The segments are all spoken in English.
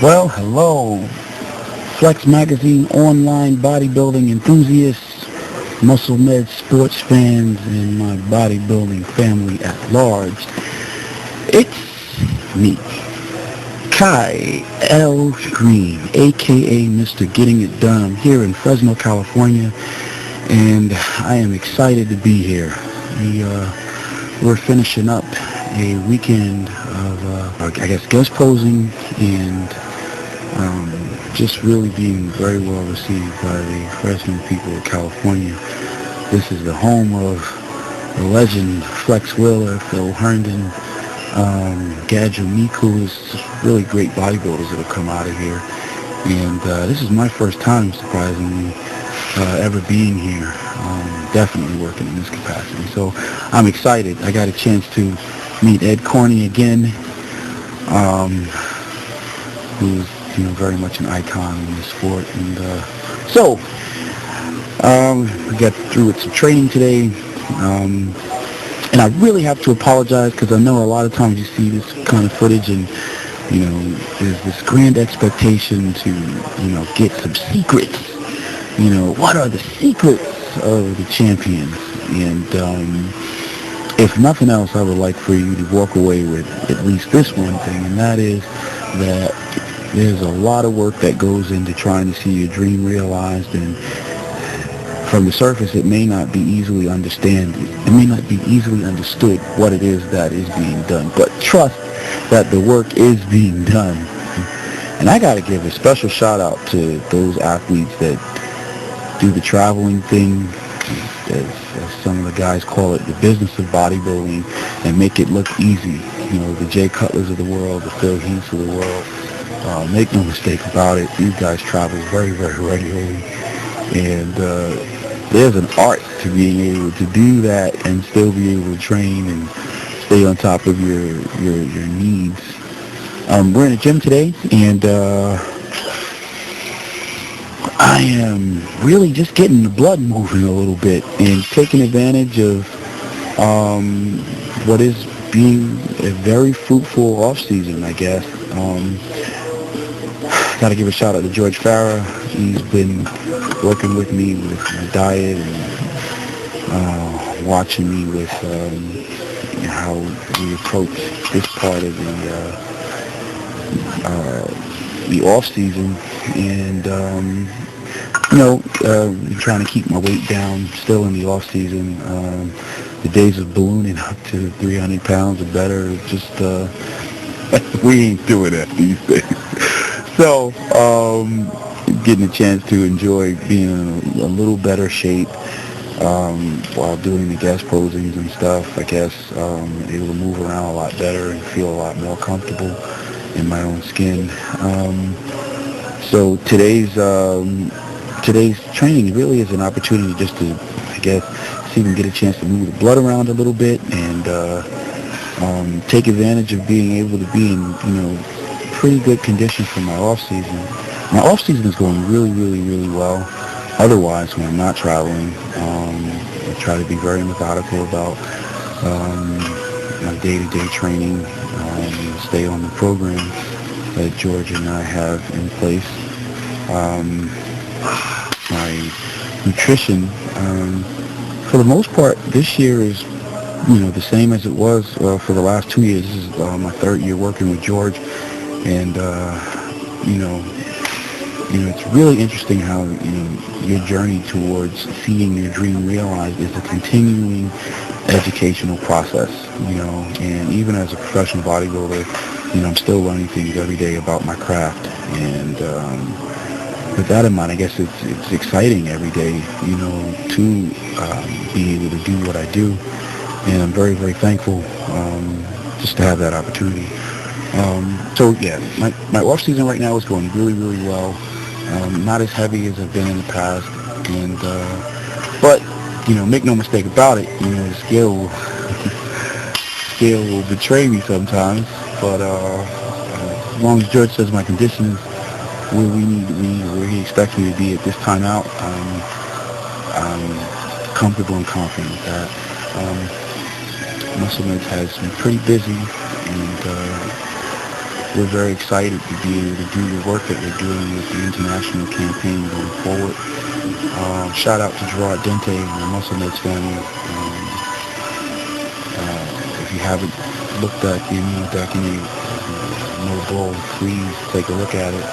Well, hello, Flex Magazine online bodybuilding enthusiasts, Muscle Med sports fans, and my bodybuilding family at large. It's me, Kai L. Green, aka Mr. Getting It Done. I'm here in Fresno, California, and I am excited to be here. We're finishing up a weekend of, guest posing and just really being very well received by the Fresno people of California. This is the home of the legend Flex Wheeler, Phil Herndon, Gadjo Miku. Is just really great bodybuilders that have come out of here. And this is my first time, surprisingly, ever being here. Definitely working in this capacity. So I'm excited. I got a chance to meet Ed Corney again, who's very much an icon in the sport. And we got through with some training today. And I really have to apologize because I know a lot of times you see this kind of footage and, there's this grand expectation to, get some secrets. What are the secrets of the champions? And if nothing else, I would like for you to walk away with at least this one thing, and that is that there's a lot of work that goes into trying to see your dream realized, and from the surface it may not be easily understood what it is that is being done, but trust that the work is being done. And I got to give a special shout out to those athletes that do the traveling thing, as some of the guys call it, the business of bodybuilding, and make it look easy. The Jay Cutlers of the world, the Phil Heaths of the world. Make no mistake about it, these guys travel very, very regularly. And there's an art to being able to do that and still be able to train and stay on top of your needs. We're in a gym today, and I am really just getting the blood moving a little bit and taking advantage of what is being a very fruitful off season, I guess. Got to give a shout out to George Farah. He's been working with me with my diet and watching me with how we approach this part of the off season, and trying to keep my weight down still in the off season. The days of ballooning up to 300 pounds or better, just we ain't doing that these days. So getting a chance to enjoy being in a little better shape while doing the guest posings and stuff, I guess, able to move around a lot better and feel a lot more comfortable in my own skin. So today's training really is an opportunity just to, I guess, see if we can get a chance to move the blood around a little bit and take advantage of being able to be in, pretty good condition for my off season. My off season is going really, really, really well. Otherwise, when I'm not traveling, I try to be very methodical about my day-to-day training, stay on the program that George and I have in place. My nutrition, for the most part, this year is, the same as it was for the last 2 years. This is my third year working with George, and it's really interesting how your journey towards seeing your dream realized is a continuing educational process. And even as a professional bodybuilder, I'm still learning things every day about my craft, and with that in mind, I guess it's exciting every day, to be able to do what I do, and I'm very, very thankful just to have that opportunity. So yeah, my off season right now is going really, really well. Not as heavy as I've been in the past, and but make no mistake about it, the scale will betray me sometimes. But as long as George says my condition is where he expects me to be at this time out, I'm comfortable and confident with that. Muscle Meds has been pretty busy, and we're very excited to be able to do the work that we're doing with the international campaign going forward. Shout out to Gerard Dente and the Muscle Meds family. If you haven't looked at the immunodecade Mobile, please take a look at it.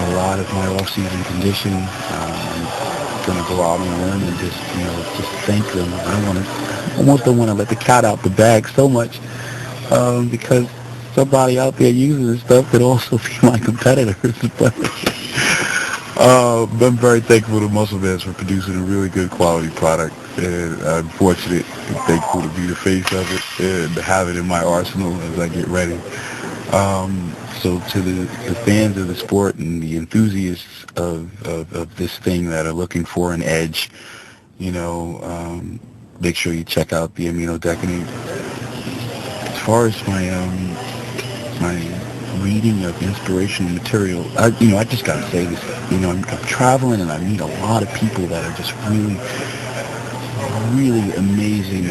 A lot of my off-season condition. I'm gonna go out on a limb and just thank them. I almost don't want to let the cat out the bag so much because somebody out there using this stuff could also be my competitors. But I'm very thankful to Muscle Meds for producing a really good quality product, and I'm fortunate and thankful to be the face of it and to have it in my arsenal as I get ready. So to the fans of the sport and the enthusiasts of this thing that are looking for an edge, make sure you check out the immunodecade. As far as my reading of inspirational material, I just gotta say this. I'm traveling and I meet a lot of people that are just really, really amazing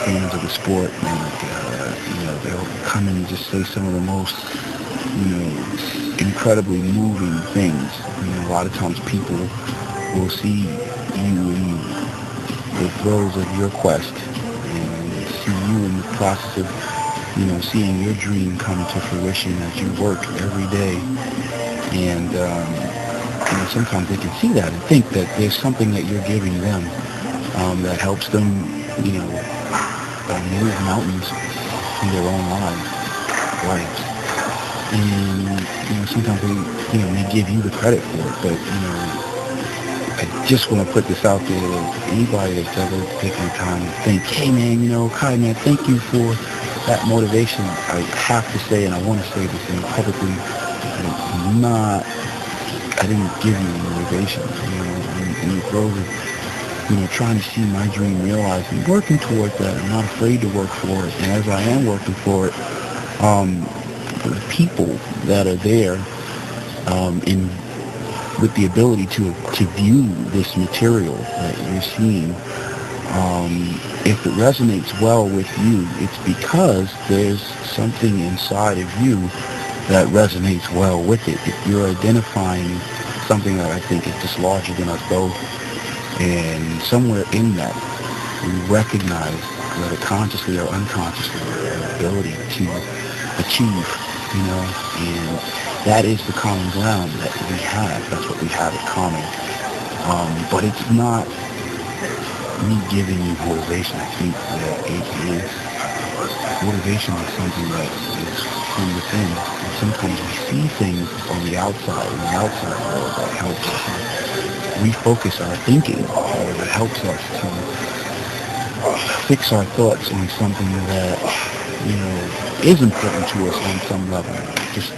fans of the sport, and they'll come in and just say some of the most, incredibly moving things. A lot of times people will see you in the throes of your quest and see you in the process of seeing your dream come to fruition as you work every day. And, sometimes they can see that and think that there's something that you're giving them that helps them, move mountains in their own lives. And, sometimes they, may give you the credit for it, but, I just want to put this out there to anybody that's ever taken the time to think, hey man, Kai man, thank you for that motivation. I have to say, and I want to say this publicly, I didn't give you motivation, and the growth of, trying to see my dream realized and working towards that. I'm not afraid to work for it, and as I am working for it, the people that are there, with the ability to view this material that you're seeing, if it resonates well with you, it's because there's something inside of you that resonates well with it. If you're identifying something that I think is just larger than us both, and somewhere in that, we recognize, whether consciously or unconsciously, the ability to achieve, and that is the common ground that we have. That's what we have in common. But it's not me giving you motivation. I think that it is, motivation is something that is from within. And sometimes we see things on the outside, in the outside world, that helps us refocus our thinking, or that helps us to fix our thoughts on something that, is important to us on some level. Just,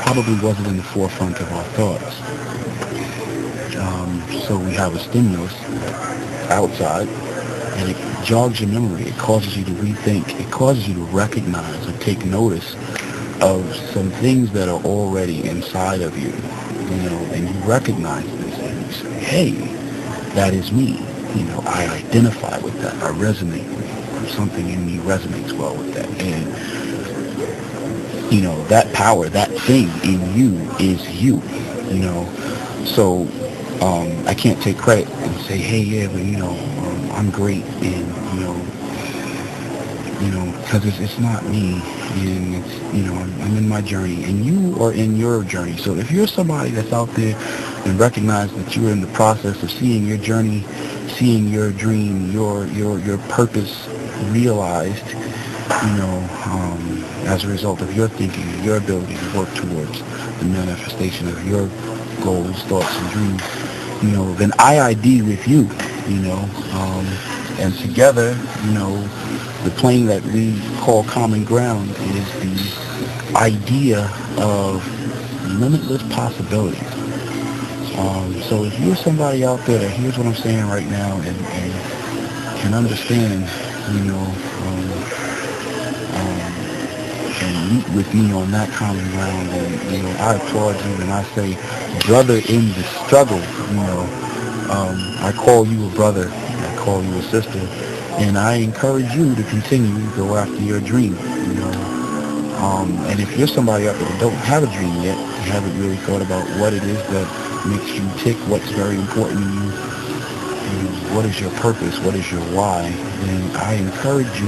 probably wasn't in the forefront of our thoughts. So we have a stimulus outside, and it jogs your memory. It causes you to rethink. It causes you to recognize or take notice of some things that are already inside of you, and you recognize this, and you say, hey, that is me. I identify with that. I resonate with it. Or something in me resonates well with that. And, that power, that thing in you is you, So, I can't take credit and say, hey, yeah, but, I'm great, and, because it's not me, and it's, I'm in my journey, and you are in your journey. So if you're somebody that's out there and recognize that you're in the process of seeing your journey, seeing your dream, your purpose realized, as a result of your thinking and your ability to work towards the manifestation of your goals, thoughts, and dreams, then I ID with you, and together, the plane that we call common ground is the idea of limitless possibilities. So if you're somebody out there that hears what I'm saying right now and can understand, and meet with me on that common ground, and I applaud you, and I say, brother in the struggle, I call you a brother, I call you a sister, and I encourage you to continue to go after your dream. And if you're somebody out there that don't have a dream yet, you haven't really thought about what it is that makes you tick, what's very important to you, and what is your purpose, what is your why, then I encourage you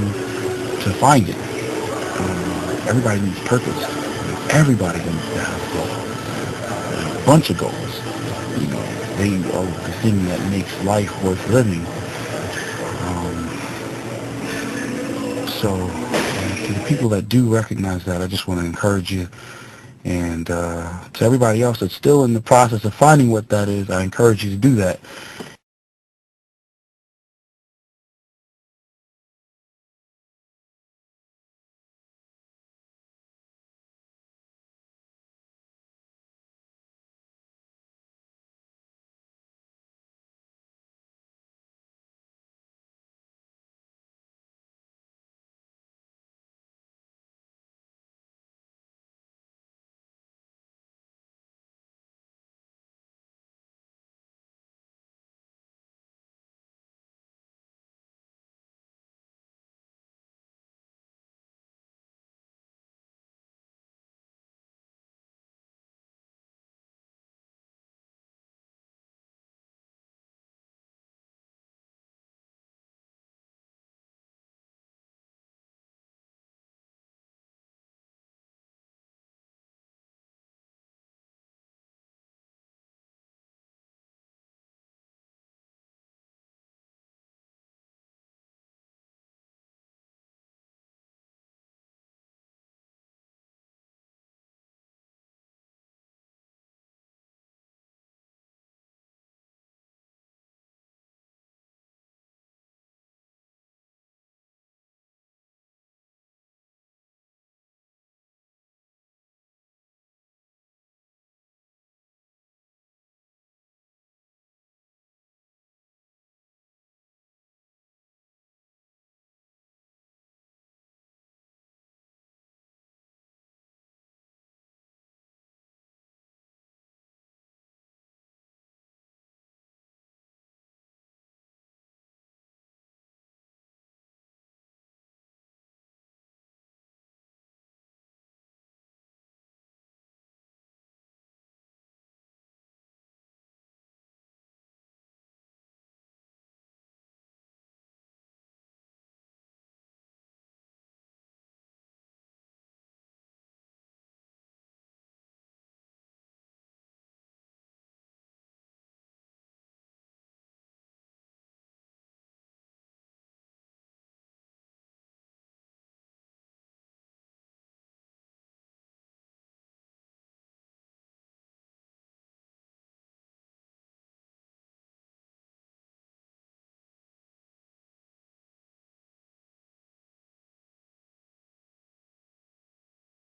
to find it. Everybody needs purpose. Everybody needs to have a bunch of goals. You know, they are the thing that makes life worth living. To the people that do recognize that, I just want to encourage you. And to everybody else that's still in the process of finding what that is, I encourage you to do that.